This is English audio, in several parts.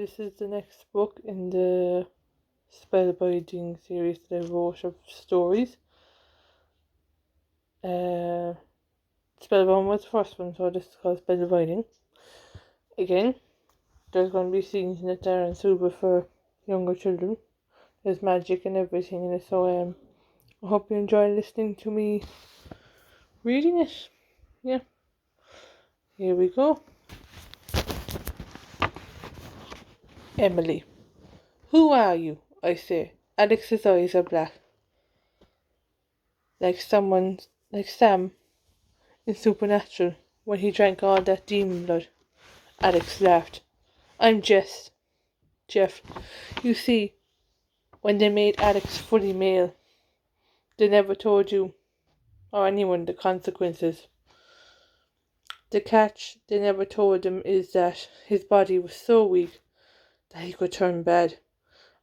this is the next book in the Spellbinding series that I wrote of stories. Spellbound was the first one, so this is called Spellbinding. Again, there's going to be scenes in it that are suitable for younger children. There's magic and everything in it, so I hope you enjoy listening to me reading it. Yeah, here we go. Emily. Who are you? I say. Alex's eyes are black. Like Sam in Supernatural when he drank all that demon blood. Alex laughed. I'm Jeff. You see, when they made Alex fully male, they never told you or anyone the consequences. The catch they never told him is that his body was so weak that he could turn bad.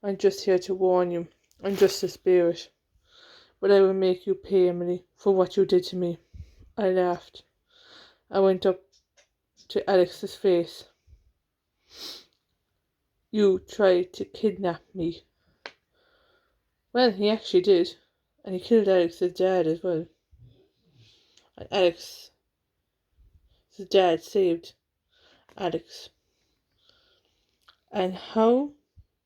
I'm just here to warn you. I'm just a spirit. But I will make you pay, Emily, for what you did to me. I laughed. I went up to Alex's face. You tried to kidnap me. Well, he actually did. And he killed Alex's dad as well. And Alex's dad saved Alex. And how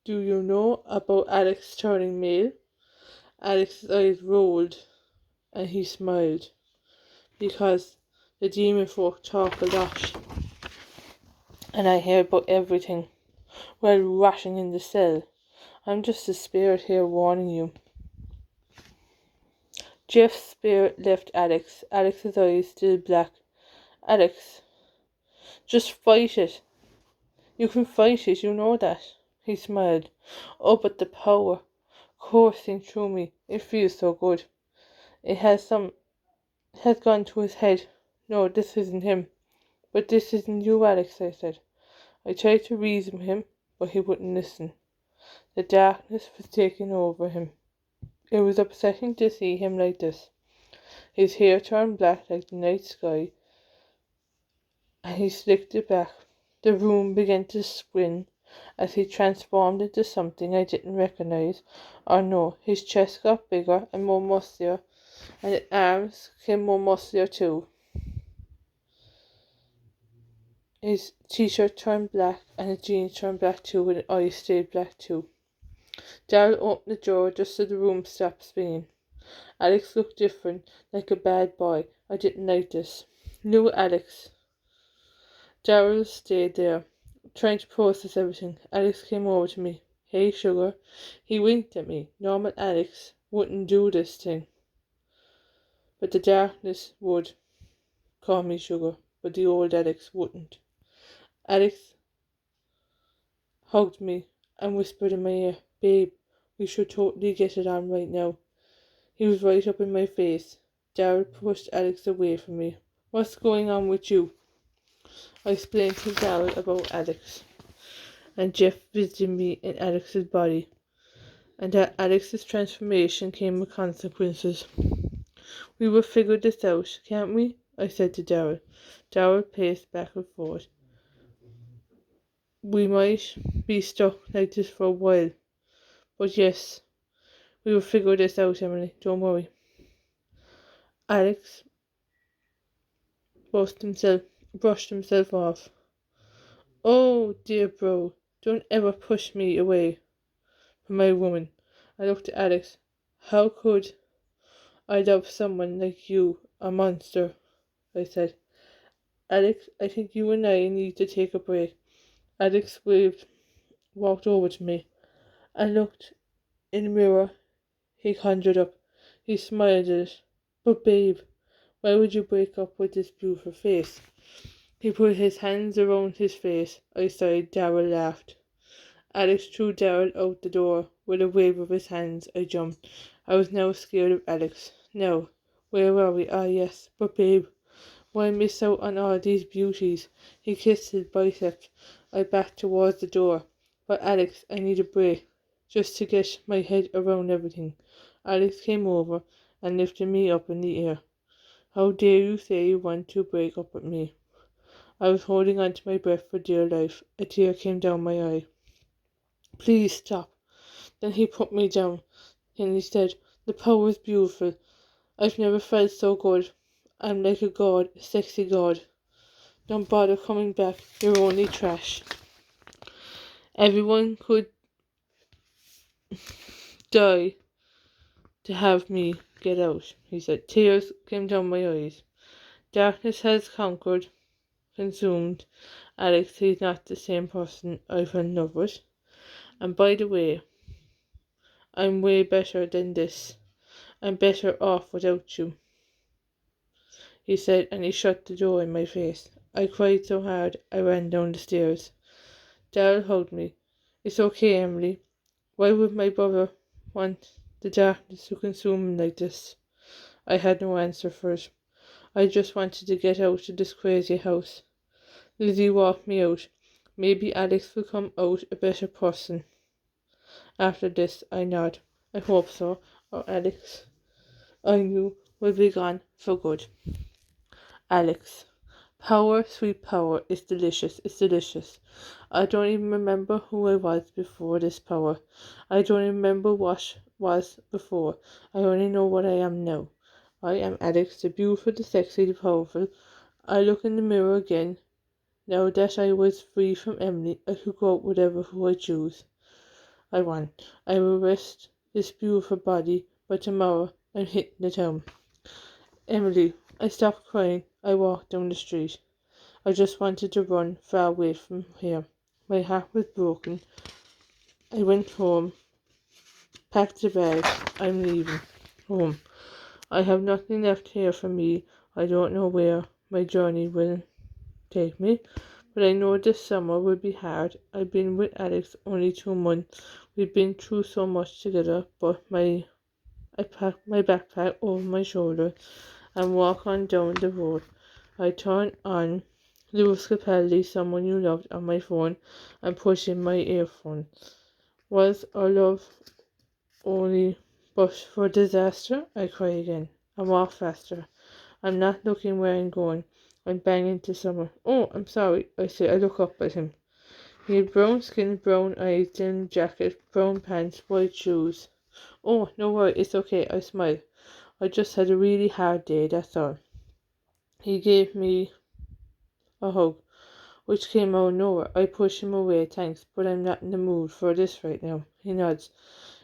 do you know about Alex turning male? Alex's eyes rolled and he smiled. Because the demon folk talk a lot. And I hear about everything while rotting in the cell. I'm just a spirit here warning you. Jeff's spirit left Alex. Alex's eyes still black. Alex, just fight it. You can fight it, you know that. He smiled. Oh, but the power coursing through me. It feels so good. It has gone to his head. No, this isn't him. But this isn't you, Alex, I said. I tried to reason with him, but he wouldn't listen. The darkness was taking over him. It was upsetting to see him like this. His hair turned black like the night sky, and he slicked it back. The room began to spin as he transformed into something I didn't recognize or know. His chest got bigger and more muscular, and his arms became more muscular too. His t-shirt turned black, and his jeans turned black too, and his eyes stayed black too. Daryl opened the door just so the room stopped spinning. Alex looked different, like a bad boy. I didn't like this. New Alex. Daryl stayed there, trying to process everything. Alex came over to me. Hey, sugar. He winked at me. Normal Alex wouldn't do this thing. But the darkness would call me sugar, but the old Alex wouldn't. Alex hugged me and whispered in my ear, Babe, we should totally get it on right now. He was right up in my face. Daryl pushed Alex away from me. What's going on with you? I explained to Daryl about Alex and Jeff visiting me in Alex's body, and that Alex's transformation came with consequences. We will figure this out, can't we? I said to Daryl. Daryl paced back and forth. We might be stuck like this for a while, but yes, we will figure this out, Emily. Don't worry. Alex brushed himself off. Oh, dear bro, don't ever push me away from my woman. I looked at Alex. How could I love someone like you, a monster? I said. Alex, I think you and I need to take a break. Alex walked over to me and looked in the mirror he conjured up. He smiled at it. But babe, why would you break up with this beautiful face? He put his hands around his face. I sighed. Daryl laughed. Alex threw Daryl out the door. With a wave of his hands, I jumped. I was now scared of Alex. Now, where were we? Ah, yes. But babe, why miss out on all these beauties? He kissed his biceps. I backed towards the door. But Alex, I need a break, just to get my head around everything. Alex came over and lifted me up in the air. How dare you say you want to break up with me? I was holding on to my breath for dear life. A tear came down my eye. Please stop. Then he put me down. Then he said, the power is beautiful. I've never felt so good. I'm like a god, a sexy god. Don't bother coming back. You're only trash. Everyone could die to have me get out, he said. Tears came down my eyes. Darkness has consumed Alex. He's not the same person I fell in love with. And by the way, I'm way better than this. I'm better off without you, he said, and he shut the door in my face. I cried so hard I ran down the stairs. Daryl hugged me. It's okay, Emily. Why would my brother want the darkness to consume him like this? I had no answer for it. I just wanted to get out of this crazy house. Lizzie walked me out. Maybe Alex will come out a better person. After this, I nod. I hope so, or Alex, I knew, will be gone for good. Alex. Power, sweet power, it's delicious, it's delicious. I don't even remember who I was before this power. I don't even remember what was before. I only know what I am now. I am Alex, the beautiful, the sexy, the powerful. I look in the mirror again. Now that I was free from Emily, I could go out whatever who I choose. I want. I will rest this beautiful body, but tomorrow I'm hitting the town. Emily, I stopped crying. I walked down the street. I just wanted to run far away from here. My heart was broken. I went home, packed the bag. I'm leaving home. I have nothing left here for me. I don't know where my journey will take me, but I know this summer will be hard. I've been with Alex only 2 months. We've been through so much together, but I packed my backpack over my shoulder and walk on down the road. I turn on Lewis Capaldi, Someone You Loved, on my phone and push in my earphone. Was our love only but for disaster? I cry again. I walk faster. I'm not looking where I'm going. I'm banging into someone. Oh, I'm sorry, I say. I look up at him. He had brown skin, brown eyes, denim jacket, brown pants, white shoes. Oh, no worry, it's okay, I smile. I just had a really hard day, that's all. He gave me a hug, which came out of nowhere. I push him away. Thanks, but I'm not in the mood for this right now. He nods.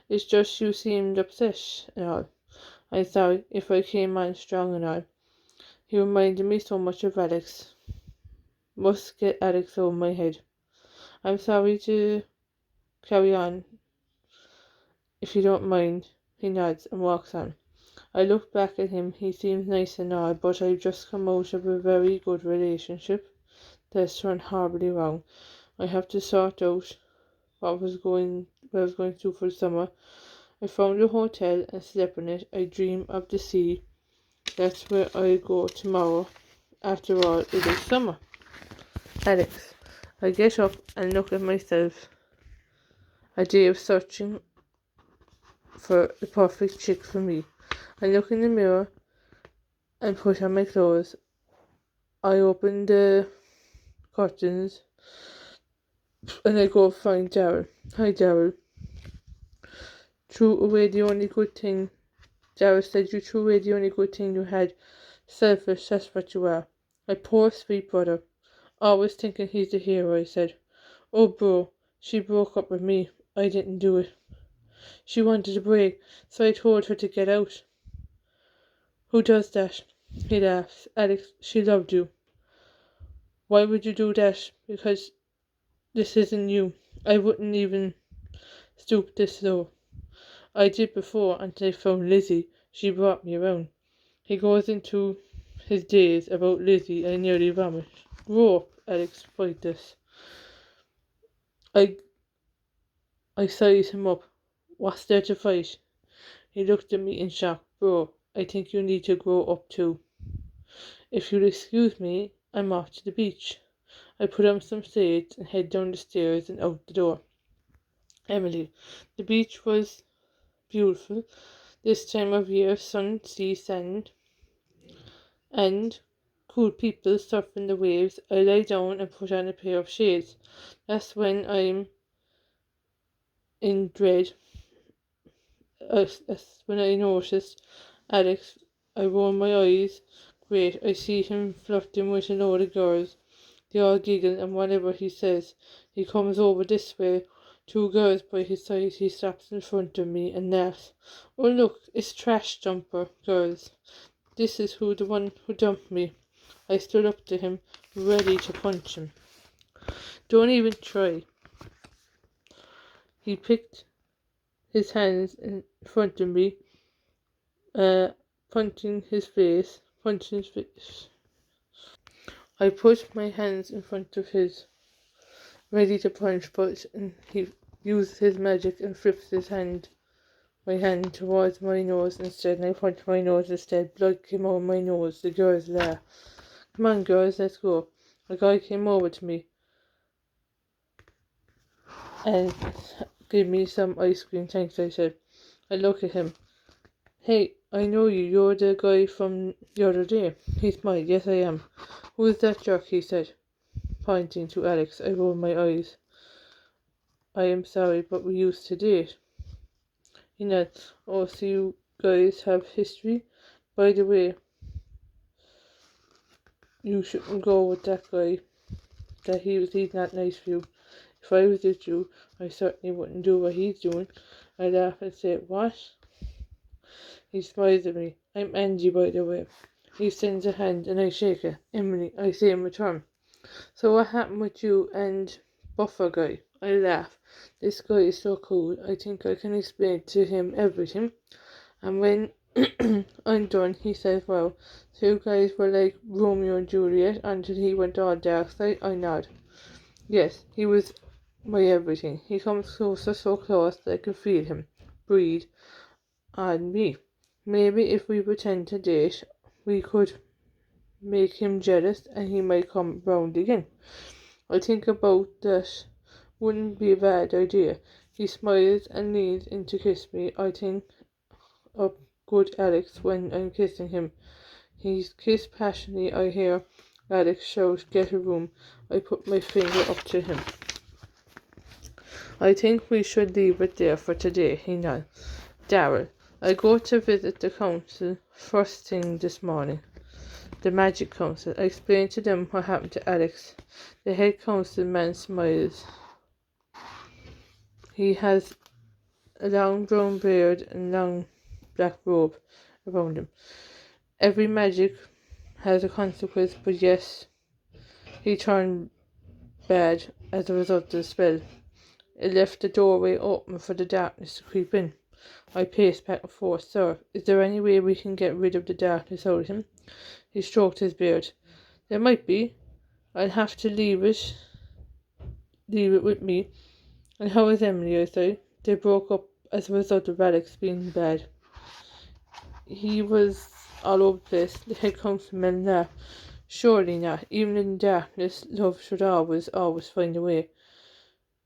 It's just you seemed upset and all. I'm sorry if I came on strong and all. He reminded me so much of Alex. Must get Alex over my head. I'm sorry to carry on, if you don't mind. He nods and walks on. I look back at him. He seems nice and all, but I've just come out of a very good relationship that's turned horribly wrong. I have to sort out what I was going to do for the summer. I found a hotel and slept in it. I dream of the sea. That's where I go tomorrow. After all, it is summer. Alex. I get up and look at myself. A day of searching for the perfect chick for me. I look in the mirror and put on my clothes. I open the curtains and I go find Daryl. Hi, Daryl. Threw away the only good thing. Daryl said you threw away the only good thing you had. Selfish, that's what you are. My poor sweet brother. Always thinking he's the hero, I said. Oh, bro, she broke up with me. I didn't do it. She wanted a break, so I told her to get out. Who does that? He laughs. Alex, she loved you. Why would you do that? Because this isn't you. I wouldn't even stoop this low. I did before until I found Lizzie. She brought me around. He goes into his days about Lizzie. I nearly vomit. Grow up, Alex, fight this. I sized him up. What's there to fight? He looked at me in shock. Bro, I think you need to grow up too. If you'll excuse me, I'm off to the beach. I put on some shades and head down the stairs and out the door. Emily. The beach was beautiful. This time of year, sun, sea, sand, and cool people surfing the waves. I lie down and put on a pair of shades. That's when I'm in dread. When I noticed Alex, I rolled my eyes. Great, I see him flirting with a load of girls. They all giggle, and whatever he says, he comes over this way. Two girls by his side, he stops in front of me and laughs. Oh look, it's Trash Jumper girls. This is the one who dumped me. I stood up to him, ready to punch him. Don't even try. He picked his hands in front of me, punching his face. I put my hands in front of his, ready to punch, but he uses his magic and flips my hand towards my nose instead, and I punched my nose instead. Blood came out of my nose. The girls laughed. Come on, girls, let's go. A guy came over to me and gave me some ice cream. Thanks, I said. I look at him. Hey, I know you. You're the guy from the other day. He smiled. Yes, I am. Who's that jerk? He said, pointing to Alex. I rolled my eyes. I am sorry, but we used to date. He nodded. Oh, so you guys have history? By the way, you shouldn't go with that guy. He's not nice for you. If I was with you, I certainly wouldn't do what he's doing. I laugh and say, what? He smiles at me. I'm Angie, by the way. He sends a hand and I shake it. Emily, I say in return. So what happened with you and Buffer guy? I laugh. This guy is so cool. I think I can explain to him everything. And when I'm done, he says, well, so you guys were like Romeo and Juliet until he went all dark side? I nod. Yes, he was my everything. He comes closer, so close that I can feel him breathe on me. Maybe if we pretend to date, we could make him jealous and he might come round again. I think about that. Wouldn't be a bad idea. He smiles and leans in to kiss me. I think up good Alex when I'm kissing him. He's kissed passionately. I hear Alex shout, get a room. I put my finger up to him. I think we should leave it there for today, he nodded. Daryl, I go to visit the council first thing this morning. The Magic Council. I explained to them what happened to Alex. The head councilman smiles. He has a long brown beard and long black robe around him. Every magic has a consequence, but yes, he turned bad as a result of the spell. It left the doorway open for the darkness to creep in. I paced back and forth. Sir, is there any way we can get rid of the darkness out of him? He stroked his beard. There might be. I'll have to leave it with me. And how is Emily? I said. They broke up as a result of Alex being bad. He was all over the place. The head councilman laughed. Surely not. Even in darkness, love should always find a way.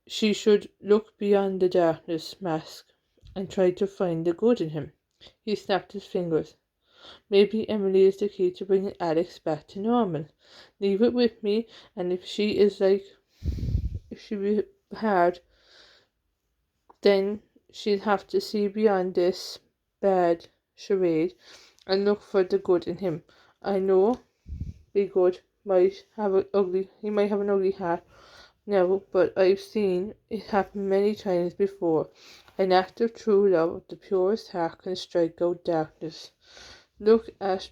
She should look beyond the darkness mask and try to find the good in him. He snapped his fingers. Maybe Emily is the key to bringing Alex back to normal. Leave it with me, and if she be hard, then she'll have to see beyond this bad charade and look for the good in him. I know be good he might have an ugly heart now, but I've seen it happen many times before. An act of true love of the purest heart can strike out darkness. Look at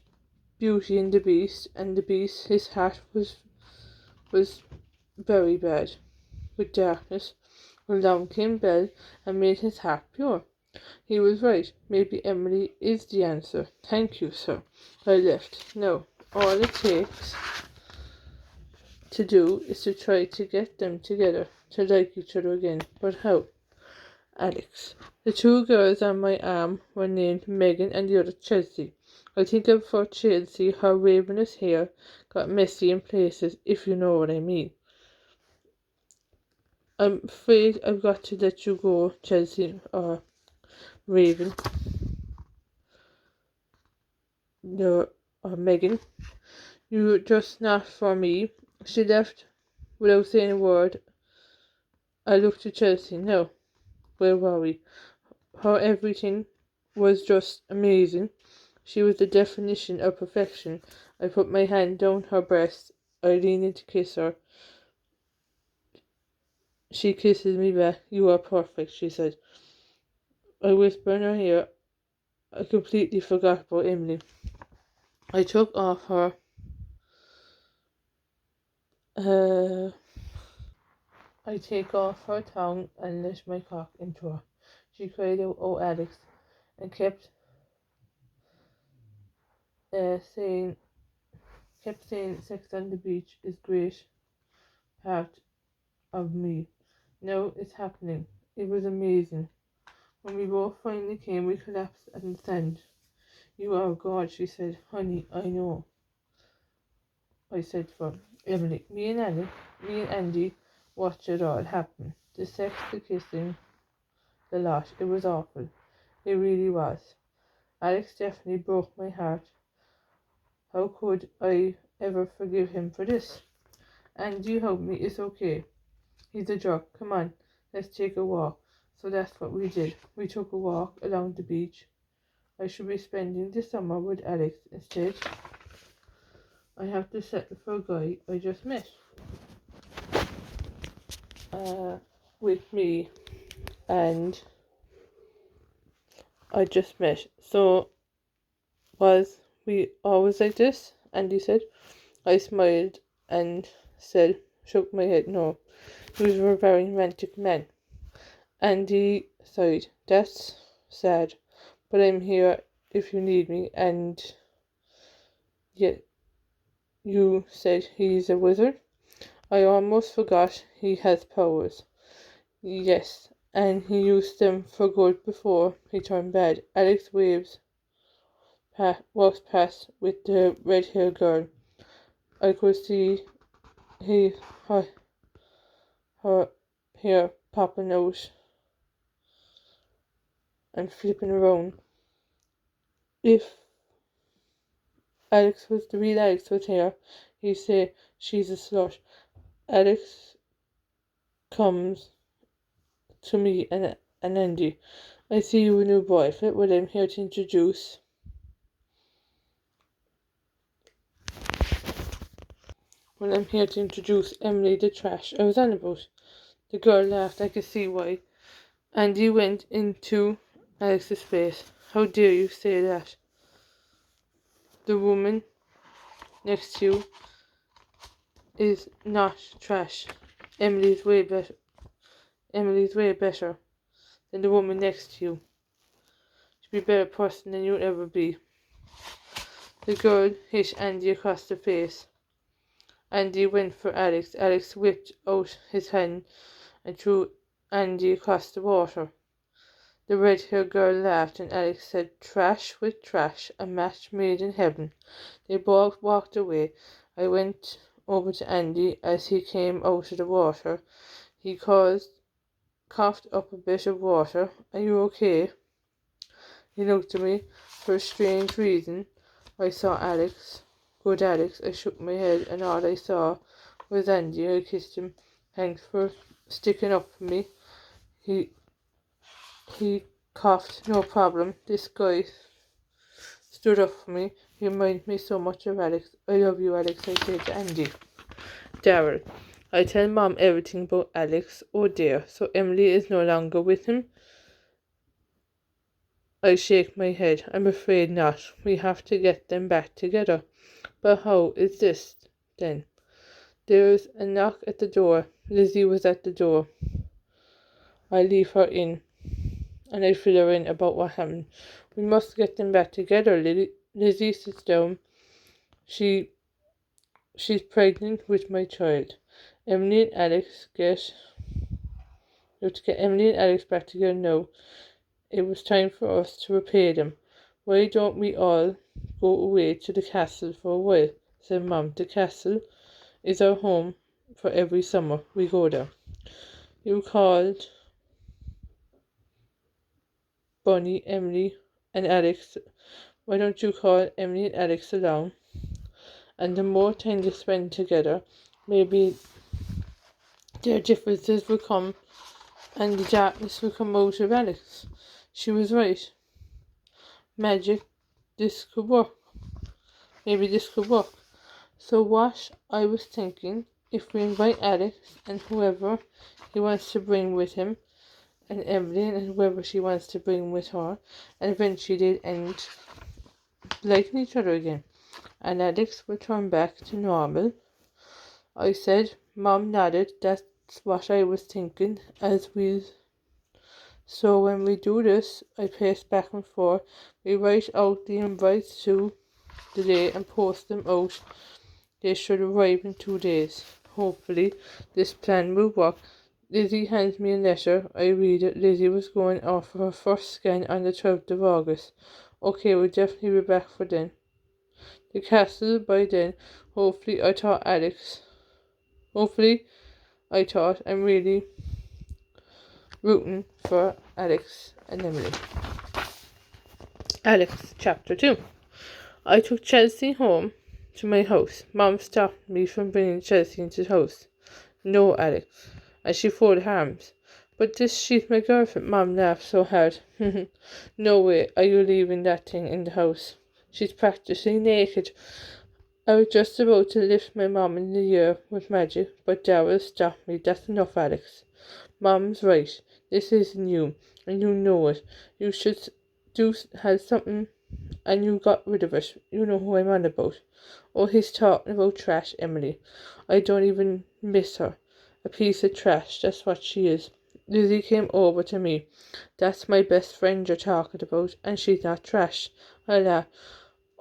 Beauty and the Beast, and the Beast, his heart was very bad with darkness. Along came Belle and made his heart pure. He was right. Maybe Emily is the answer. Thank you, sir. I left. No, all it takes to do is to try to get them together, to like each other again. But how? Alex. The two girls on my arm were named Megan and the other Chelsea. I think of for Chelsea her ravenous hair got messy in places, if you know what I mean. I'm afraid I've got to let you go, Chelsea, or Raven, or Megan. You're just not for me. She left without saying a word. I looked to Chelsea. No, Where were we? How everything was just amazing. She was the definition of perfection. I put my hand down her breast. I leaned in to kiss her. She kisses me back. You are perfect, she said. I whispered in her ear. I completely forgot about Emily. I took off her I take off her tongue and let my cock into her. She cried out, "Oh, Alex," and uh, saying, saying, "Sex on the beach is great part of me. Now it's happening." It was amazing. When we both finally came, we collapsed on the sand. "You are God," she said. "Honey, I know," I said for Emily. Me and Andy watched it all happen. The sex, the kissing, the lot. It was awful. It really was. Alex definitely broke my heart. How could I ever forgive him for this? "Andy, help me, it's okay. He's a jerk. Come on, let's take a walk." So that's what we did. We took a walk along the beach. I should be spending the summer with Alex. Instead, I have to settle for a guy I just met. With me, and I just met. So, was we always like this? Andy said. I smiled and shook my head. No, he was a very romantic man. Andy sighed. "That's sad, but I'm here if you need me." And yet you said he's a wizard? I almost forgot he has powers. Yes, and he used them for good before he turned bad. Alex walks past with the red-haired girl. I could see he her hair popping out and flipping around. If the real Alex was here, he'd say she's a slut. Alex comes to me and Andy. "I see you a new boyfriend. Well, I'm here to introduce Emily the trash I was on about." The girl laughed. I could see why. Andy went into Alex's face. "How dare you say that? The woman next to you is not trash. Emily's way better. Emily's way better than the woman next to you. She'd be a better person than you'll ever be." The girl hit Andy across the face. Andy went for Alex. Alex whipped out his hand and threw Andy across the water. The red-haired girl laughed, and Alex said, "Trash with trash, a match made in heaven." They both walked away. I went over to Andy as he came out of the water. He coughed up a bit of water. "Are you okay?" He looked at me. For a strange reason, I saw Alex. Good Alex. I shook my head, and all I saw was Andy. I kissed him. "Thanks for sticking up for me." He coughed. "No problem." This guy stood up for me. He reminded me so much of Alex. "I love you, Alex," I said to Andy. Daryl. I tell Mom everything about Alex. Oh dear. So Emily is no longer with him? I shake my head. "I'm afraid not. We have to get them back together." "But how is this, then?" There's a knock at the door. Lizzie was at the door. I leave her in, and I fill her in about what happened. "We must get them back together." Lizzie sits down. She's pregnant with my child. Emily and Alex get We have to get Emily and Alex back together now. It was time for us to repay them. "Why don't we all go away to the castle for a while?" said Mom. "The castle is our home for every summer. We go there." You called Bunny, Emily, and Alex. Why don't you call Emily and Alex along? And the more time they spend together, maybe their differences will come and the darkness will come out of Alex. She was right. Magic, this could work. Maybe this could work. So what I was thinking, if we invite Alex and whoever he wants to bring with him, and Evelyn and whoever she wants to bring with her, and eventually they'll end liking each other again, and Alex will turn back to normal. I said. Mom nodded. That's what I was thinking. So when we do this, I pace back and forth. We write out the invites to the day and post them out. They should arrive in 2 days. Hopefully, this plan will work. Lizzie hands me a letter. I read it. Lizzie was going off for her first scan on the 12th of August. Okay, we'll definitely be back for then. The castle by then. Hopefully, I thought I'm really rooting for Alex and Emily. Alex, Chapter 2. I took Chelsea home to my house. Mom stopped me from bringing Chelsea into the house. No, Alex. And she folded her arms. But she's my girlfriend. Mom laughed so hard. No way are you leaving that thing in the house. She's practically naked. I was just about to lift my mom in the air with magic, but Darryl stopped me. That's enough, Alex. Mom's right. This isn't you, and you know it. You should have something, and you got rid of it. You know who I'm on about. Oh, he's talking about trash, Emily. I don't even miss her. A piece of trash, that's what she is. Lizzie came over to me. That's my best friend you're talking about, and she's not trash. I laughed.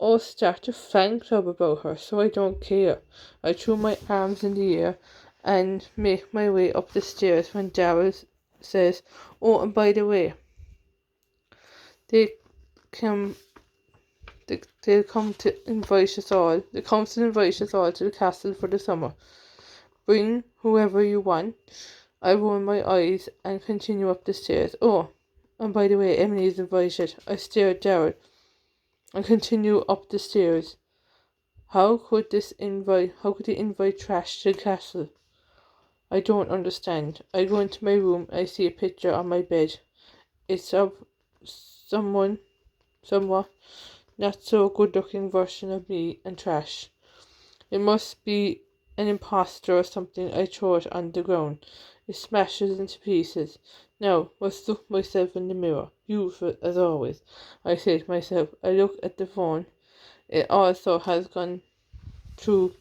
Oh, start a fan club about her, so I don't care. I threw my arms in the air and make my way up the stairs when Darryl says, oh, and by the way, they come they'll come to invite us all. They come to invite us all to the castle for the summer. Bring whoever you want. I roll my eyes and continue up the stairs. Oh, and by the way, Emily is invited. I stare at Darryl and continue up the stairs. How could he invite trash to the castle? I don't understand. I go into my room. I see a picture on my bed. It's of somewhat not so good looking version of me and trash. It must be an imposter or something. I throw it on the ground. It smashes into pieces. Now, I look myself in the mirror. Beautiful as always, I say to myself. I look at the phone. It also has gone through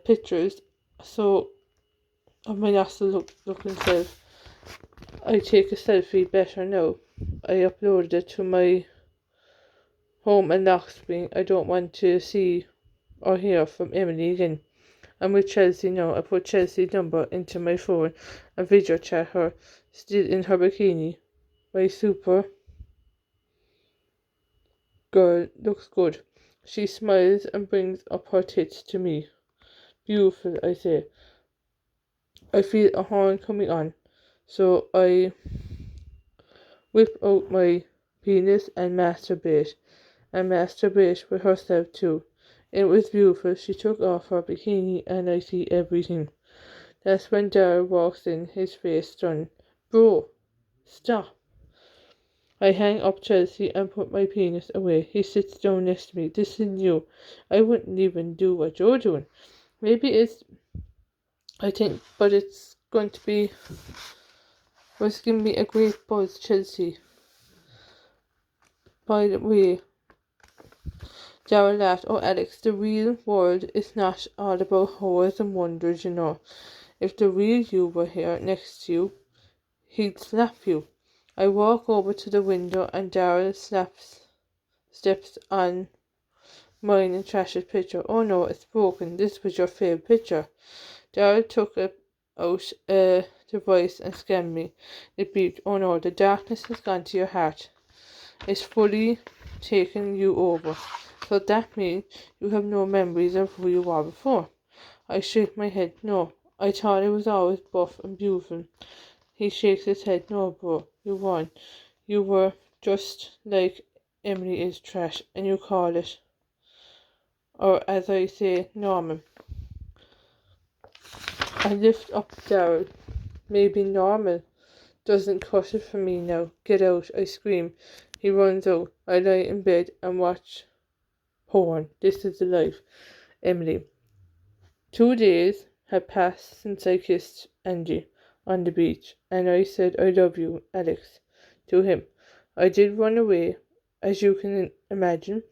pictures, so of my last looking self. I take a selfie better now. I uploaded it to my home and lock screen. I don't want to see or hear from Emily again. I'm with Chelsea now. I put Chelsea's number into my phone and video chat her, still in her bikini. My super girl looks good. She smiles and brings up her tits to me. Beautiful, I say. I feel a horn coming on, so I whip out my penis and masturbate with herself too. It was beautiful. She took off her bikini and I see everything. That's when Darryl walks in, his face stunned. Bro, stop. I hang up Chelsea and put my penis away. He sits down next to me. This is new. I wouldn't even do what you're doing. Maybe but it's going to be, was giving me a great buzz, Chelsea. By the way, Darryl laughed. Oh, Alex, the real world is not all about horrors and wonders, you know. If the real you were here next to you, he'd slap you. I walk over to the window and Darryl steps on mine and trashes picture. Oh no, it's broken. This was your favourite picture. Darryl took it out device and scanned me. It beeped. Oh no, the darkness has gone to your heart. It's fully taken you over. So that means you have no memories of who you were before. I shake my head. No, I thought I was always buff and beautiful. He shakes his head. No, bro, you weren't. You were just like Emily is trash, and you call it, or as I say, normal. I lift up Darryl. maybe normal doesn't cut it for me now. Get out, I scream. He runs out. I lie in bed and watch porn. This is the life. Emily. 2 days had passed since I kissed Angie on the beach, and I said I love you, Alex, to him. I did run away, as you can imagine,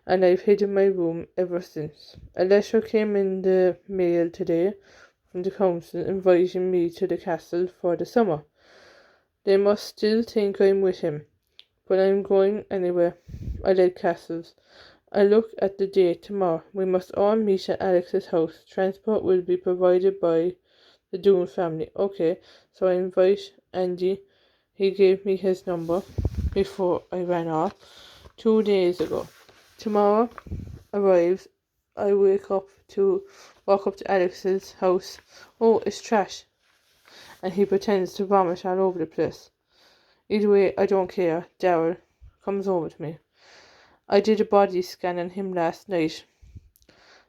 and I've hid in my room ever since. A letter came in the mail today from the council inviting me to the castle for the summer. They must still think I'm with him, but I'm going anyway. I like castles. I look at the date tomorrow. We must all meet at Alex's house. Transport will be provided by the Doon family. Okay, so I invite Andy. He gave me his number before I ran off 2 days ago. Tomorrow arrives. I walk up to Alex's house. Oh, it's trash. And he pretends to vomit all over the place. Either way, I don't care. Daryl comes over to me. I did a body scan on him last night.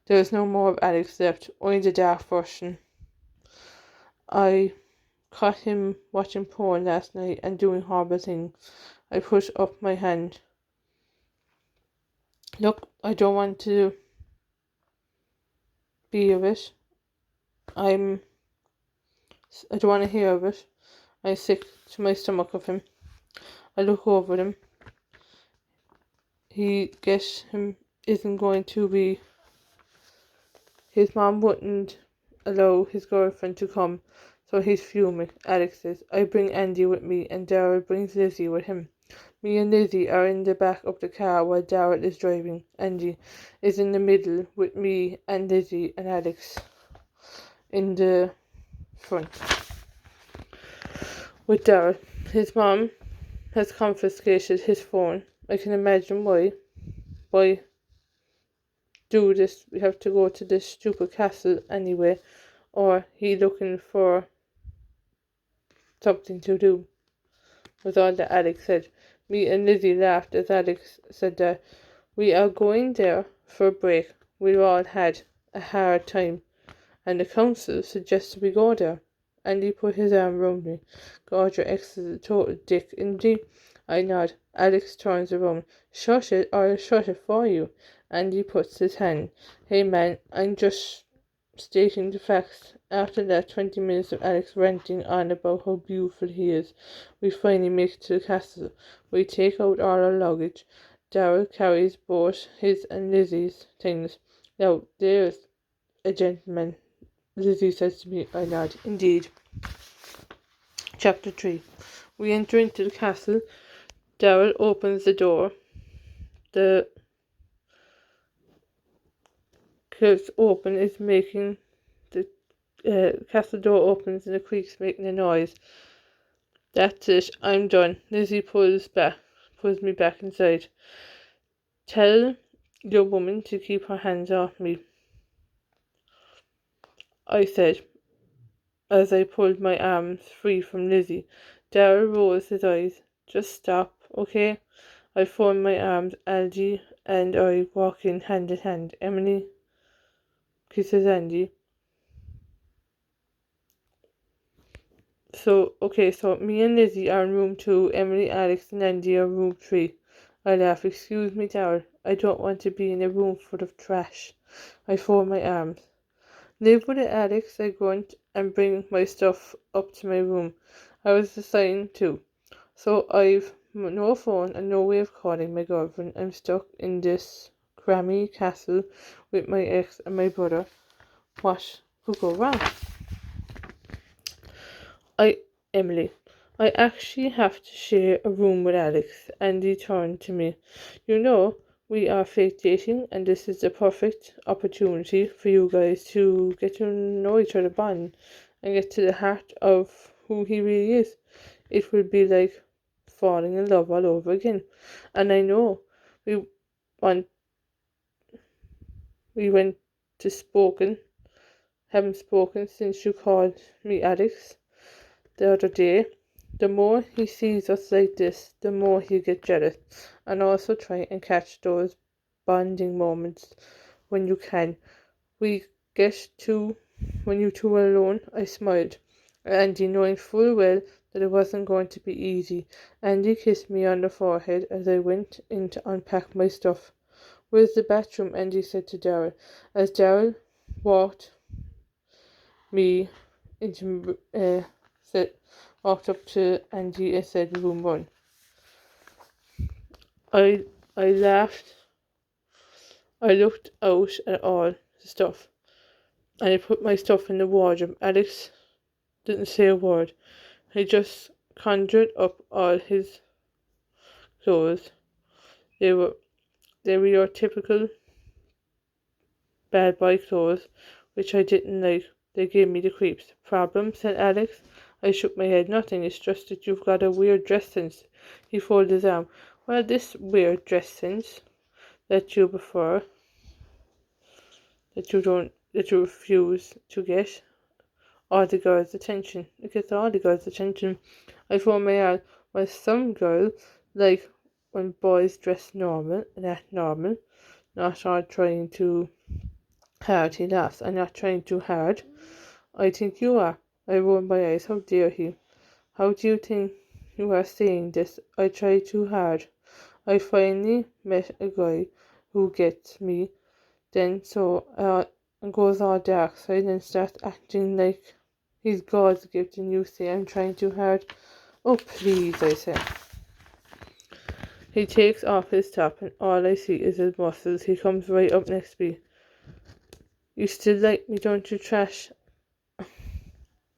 There is no more of Alex left, only the dark version. I caught him watching porn last night and doing horrible things. I put up my hand. Look, I don't want to be of it. I don't want to hear of it. I'm sick to my stomach of him. I look over him. Him isn't going to be. His mom wouldn't allow his girlfriend to come, so he's fuming. Alex says, I bring Andy with me, and Daryl brings Lizzie with him. Me and Lizzie are in the back of the car while Daryl is driving. Andy is in the middle with me and Lizzie and Alex in the front with Daryl. His mom has confiscated his phone. I can imagine why. Why do this? We have to go to this stupid castle anyway. Or he looking for something to do, was all that Alex said. Me and Lizzie laughed as Alex said that. We are going there for a break. We've all had a hard time, and the council suggested we go there. And he put his arm round me. God, your ex is a total dick, isn't he? I nod. Alex turns around. Shut it, or I'll shut it for you. And he puts his hand. Hey man, I'm just stating the facts. After that 20 minutes of Alex ranting on about how beautiful he is, we finally make it to the castle. We take out all our luggage. Daryl carries both his and Lizzie's things. Now, there's a gentleman, Lizzie says to me. I nod. Indeed. Chapter 3. We enter into the castle. Daryl opens the door. The castle door opens and the creak's making a noise. That's it, I'm done. Lizzie pulls me back inside. Tell your woman to keep her hands off me, I said, as I pulled my arms free from Lizzie. Daryl rolls his eyes. Just stop, okay? I fold my arms. Algie and I walk in hand. Emily kisses Andy. So me and Lizzie are in room 2. Emily, Alex and Andy are in room 3. I laugh. Excuse me, Daryl. I don't want to be in a room full of trash. I fold my arms. Live with it, Alex, I grunt and bring my stuff up to my room. I was assigned to. So I've no phone and no way of calling my girlfriend. I'm stuck in this crammy castle with my ex and my brother. What could go wrong? Emily, I actually have to share a room with Alex. Andy turned to me. You know, we are fake dating, and this is the perfect opportunity for you guys to get to know each other, bond, and get to the heart of who he really is. It will be like falling in love all over again. And I know we went to haven't spoken since you called me Alex the other day. The more he sees us like this, the more he'll get jealous, and also try and catch those bonding moments when you can. When you two were alone, I smiled. Andy, knowing full well that it wasn't going to be easy. Andy kissed me on the forehead as I went in to unpack my stuff. "Where's the bathroom?" Andy said to Daryl. As Daryl walked me into walked up to Andy and said, "Room 1." I laughed. I looked out at all the stuff, and I put my stuff in the wardrobe. Alex didn't say a word. He just conjured up all his clothes. They were your typical bad boy clothes, which I didn't like. They gave me the creeps. "Problem?" said Alex. I shook my head. "Nothing. It's just that you've got a weird dress sense." He folded his arm. "Well, this weird dress sense that you prefer, that you refuse to get all the girls' attention. It gets all the girls' attention." I found my out. Well, some girls like when boys dress normal, and act normal, not all trying too hard. He laughs. "I'm not trying too hard." "I think you are." I rolled my eyes. How dare he? "How do you think you are saying this? I try too hard. I finally met a guy who gets me, then and goes all dark side and starts acting like he's God's gift, and you say I'm trying too hard." "Oh, please," I said. He takes off his top and all I see is his muscles. He comes right up next to me. "You still like me, don't you, trash?"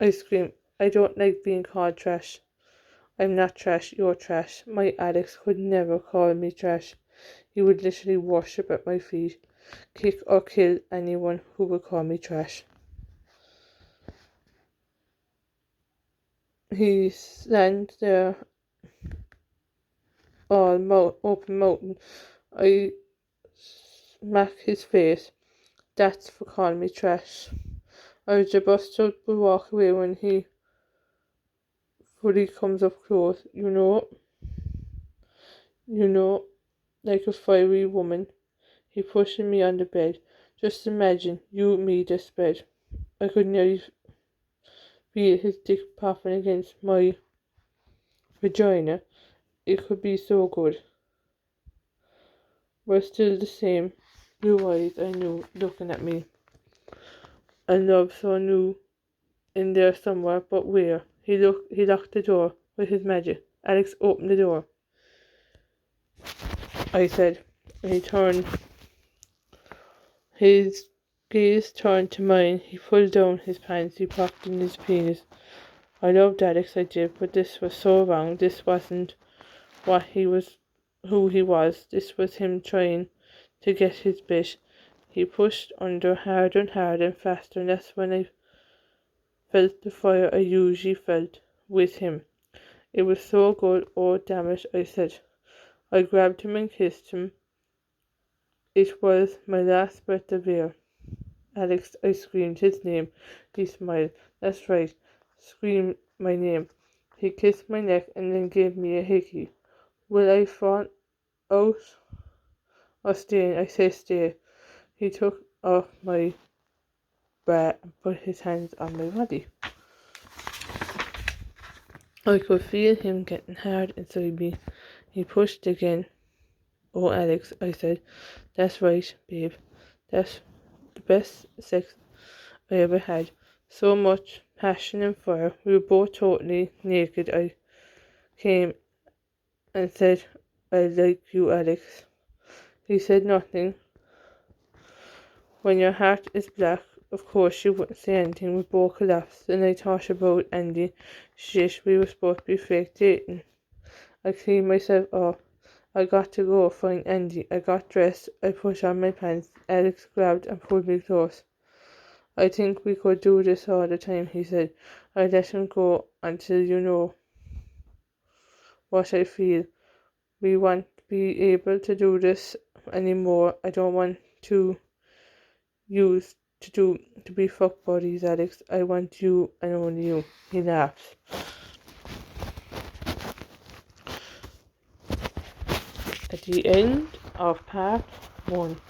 I scream. "I don't like being called trash." "I'm not trash, you're trash." My Alex could never call me trash. He would literally worship at my feet, kick or kill anyone who would call me trash. He stands there all open mouthed. I smack his face. "That's for calling me trash." I was about to walk away when he fully comes up close. You know, like a fiery woman. He pushed me on the bed. "Just imagine, you, me, this bed." I could nearly feel his dick popping against my vagina. It could be so good. We're still the same. Blue eyes, I knew, looking at me. And love so new in there somewhere, but where? He locked the door with his magic. "Alex, open the door," I said, and his gaze turned to mine. He pulled down his pants. He popped in his penis. I loved Alex, I did, but this was so wrong. This wasn't who he was. This was him trying to get his bit. He pushed under harder and harder and faster, and that's when I felt the fire I usually felt with him. It was so good. "Oh, damn it," I said. I grabbed him and kissed him. It was my last breath of air. "Alex," I screamed his name. He smiled. "That's right. Scream my name." He kissed my neck and then gave me a hickey. "Will I fall out or stay?" I said stay. He took off my bra and put his hands on my body. I could feel him getting hard inside me. He pushed again. "Oh, Alex," I said. "That's right, babe. That's the best sex I ever had. So much passion and fire. We were both totally naked. I came and said, 'I like you, Alex.' He said nothing. When your heart is black, of course you wouldn't say anything." We both collapsed, and I thought about Andy. Shit, we were supposed to be fake dating. I cleaned myself off. I got to go find Andy. I got dressed. I put on my pants. Alex grabbed and pulled me close. "I think we could do this all the time," he said. I let him go until you know what I feel. We won't be able to do this anymore. I don't want to be fuck buddies, Alex. I want you and only you." He laughs. At the end of part 1.